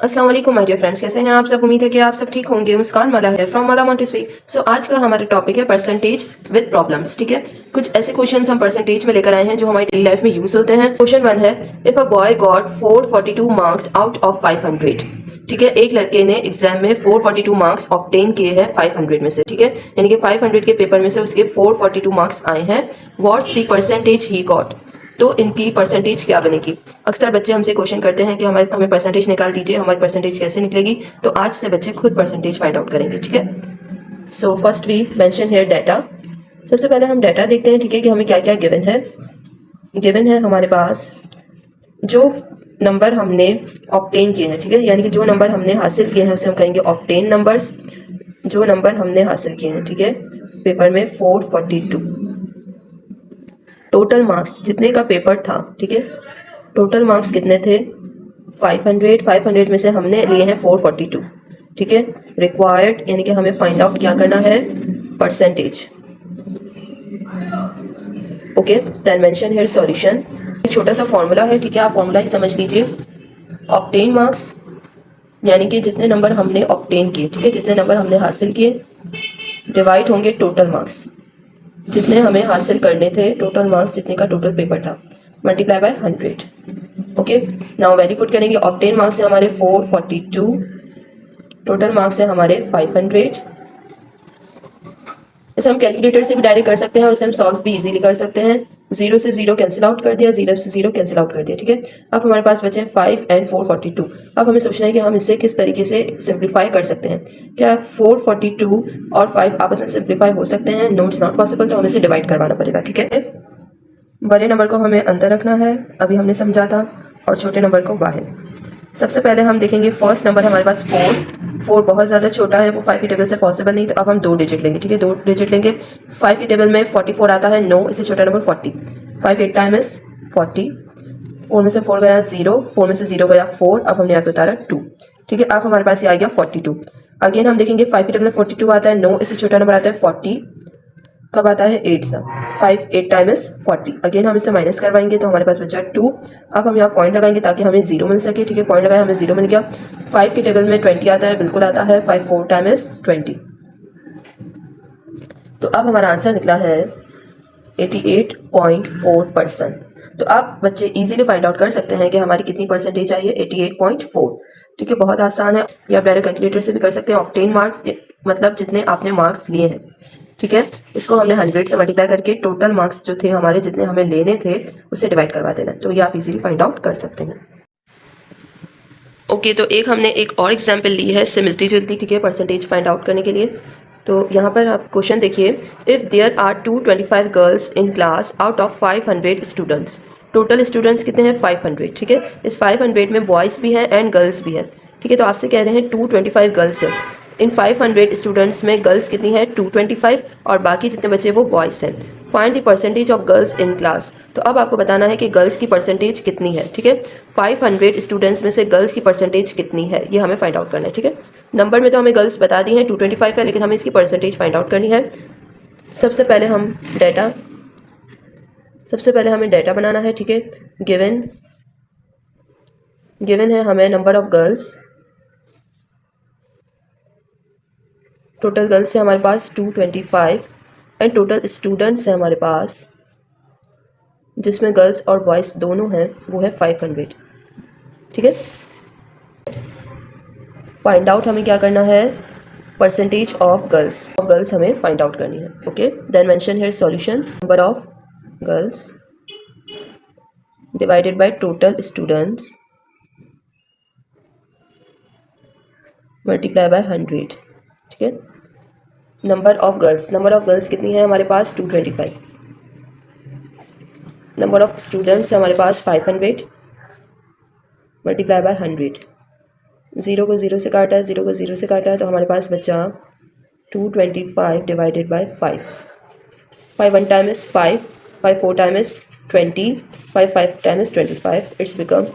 अस्सलाम वालेकुम my dear friends, कैसे हैं आप सब। उम्मीद है कि आप सब ठीक होंगे। मुस्कान माला है फ्रॉम माला मोंटेसरी। सो आज का हमारा टॉपिक है परसेंटेज विद प्रॉब्लम्स। ठीक है, कुछ ऐसे क्वेश्चंस हम परसेंटेज में लेकर आए हैं जो हमारी डेली लाइफ में यूज होते हैं। क्वेश्चन 1 है, if a boy got 442 marks out of 500। ठीक है, एक लड़के ने एग्जाम में 442 मार्क्स ऑब्टेन किए हैं 500 में से। ठीक है, यानी कि 500 के पेपर में से उसके 442 मार्क्स आए हैं। What's the percentage he got, तो इनकी परसेंटेज क्या बनेगी। अक्सर बच्चे हमसे क्वेश्चन करते हैं कि हमें परसेंटेज निकाल दीजिए, हमारी परसेंटेज कैसे निकलेगी। तो आज से बच्चे खुद परसेंटेज फाइंड आउट करेंगे। ठीक है, so first we mention here data. सबसे पहले हम डाटा देखते हैं। ठीक है, कि हमें क्या क्या गिवन है। गिवन है हमारे पास जो नंबर हमने ऑब्टेन किए हैं। ठीक है, यानी कि जो नंबर हमने हासिल किए हैं उसे हम कहेंगे ऑब्टेन नंबर्स। जो नंबर हमने हासिल किए हैं, ठीक है, पेपर में 442। टोटल मार्क्स जितने का पेपर था, ठीक है, टोटल मार्क्स कितने थे 500 में से हमने लिए हैं 442। ठीक है, रिक्वायर्ड यानी कि हमें फाइंड आउट क्या करना है, percentage. Okay, then mention here solution. छोटा सा फॉर्मूला है। ठीक है, आप फॉर्मूला ही समझ लीजिए। ऑब्टेन मार्क्स यानी कि जितने नंबर हमने ऑब्टेन किए, ठीक है, जितने नंबर हमने हासिल किए, डिवाइड होंगे टोटल मार्क्स जितने हमें हासिल करने थे, टोटल मार्क्स जितने का टोटल पेपर था, multiply by 100। Okay, now value put करेंगे। ऑब्टेन मार्क्स है हमारे 442, टोटल मार्क्स है हमारे 500। इसे हम कैलकुलेटर से भी डायरेक्ट कर सकते हैं और इसे हम सॉल्व भी इजीली कर सकते हैं। 0 से 0 कैंसिल आउट कर दिया, 0 से 0 कैंसिल आउट कर दिया। ठीक है, अब हमारे पास बचे 5 एंड 442। अब हमें सोचना है कि हम इसे किस तरीके से सिंप्लीफाई कर सकते हैं। क्या 442 और 5 आपस में सिंप्लीफाई हो सकते हैं? No, it's not possible. तो हमें इसे डिवाइड करवाना पड़ेगा। ठीक है, बड़े नंबर को हमें अंदर रखना है, अभी हमने समझा था, और छोटे नंबर को बाहर। सबसे पहले हम देखेंगे फर्स्ट नंबर हमारे पास 4 बहुत ज़्यादा छोटा है, वो 5 की टेबल से पॉसिबल नहीं। तो अब हम 2 डिजिट लेंगे। ठीक है, 2 डिजिट लेंगे। 5 की टेबल में 44 आता है, नो, इससे छोटा नंबर 40। 5 8 time is 40। 4 में से 4 गया 0, 4 में से 0 गया 4, अब हमने यहाँ पे उतारा 2। ठीक है, अब हमारे पास ये आ गया 42। अगेन हम देखेंगे 5 की टेबल में 42 आता है, नो, इससे छोटा नंबर आता है 40। कब आता है 8 सा, 5 8 टाइम इज 40। अगेन हम इसे माइनस करवाएंगे तो हमारे पास बचा 2। अब हम यहाँ पॉइंट लगाएंगे ताकि हमें 0 मिल सके। ठीक है, पॉइंट लगाया, हमें 0 मिल गया। 5 की टेबल में 20 आता है, बिल्कुल आता है। 5 4 टाइम इज 20। तो अब हमारा आंसर निकला है 88.4%। तो आप बच्चे इजीली फाइंड आउट कर सकते हैं कि हमारी कितनी परसेंटेज आई है, 88.4। ठीक है, बहुत आसान है। या आप डायरेक्ट कैलकुलेटर से भी कर सकते हैं। ऑब्टेन मार्क्स मतलब जितने आपने मार्क्स लिए हैं। ठीक है, इसको हमने 100 से मल्टीप्लाई करके टोटल मार्क्स जो थे हमारे, जितने हमें लेने थे, उससे डिवाइड करवा देना। तो ये आप इजीली फाइंड आउट कर सकते हैं। ओके, तो हमने एक और एग्जाम्पल ली है इससे मिलती जुलती। ठीक है, परसेंटेज फाइंड आउट करने के लिए। तो यहाँ पर आप क्वेश्चन देखिए, if there are 225 girls in class out of 500 students. Total students कितने हैं 500। ठीक है, इस 500 में बॉयज़ भी हैं एंड गर्ल्स भी हैं। ठीक है, तो आपसे कह रहे हैं 225 गर्ल्स हैं। इन 500 स्टूडेंट्स में गर्ल्स कितनी है 225, और बाकी जितने बच्चे वो बॉयज़ हैं। Find the percentage of girls in class. तो अब आपको बताना है कि गर्ल्स की परसेंटेज कितनी है। ठीक है, 500 स्टूडेंट्स में से गर्ल्स की परसेंटेज कितनी है, ये हमें फाइंड आउट करना है। ठीक है, नंबर में तो हमें गर्ल्स बता दी हैं 225 है, लेकिन हमें इसकी परसेंटेज फाइंड आउट करनी है। सबसे पहले हमें डाटा बनाना है। ठीक है, गिवन है हमें number of girls. Total girls है हमारे पास 225 एंड टोटल स्टूडेंट्स है हमारे पास, जिसमें गर्ल्स और बॉयज़ दोनों हैं, वो है 500। ठीक है, फाइंड आउट हमें क्या करना है, परसेंटेज ऑफ गर्ल्स हमें फाइंड आउट करनी है। Okay, then mention here solution. Number of girls divided by total students multiply by 100। ठीक है, नंबर ऑफ गर्ल्स कितनी है हमारे पास 225। नंबर ऑफ स्टूडेंट्स है हमारे पास 500 मल्टीप्लाई बाय 100। 0 को 0 से काटा है, 0 को 0 से काटा है, तो हमारे पास बचा 225 divided by 5। 5 1 time is 5, 5 4 time is 20, 5 5 time is 25। It's become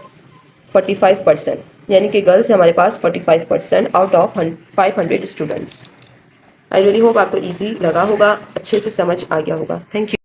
45%। यानी कि गर्ल्स है हमारे पास 45% out of 500 students. I really hope आपको ईजी लगा होगा, अच्छे से समझ आ गया होगा। Thank you.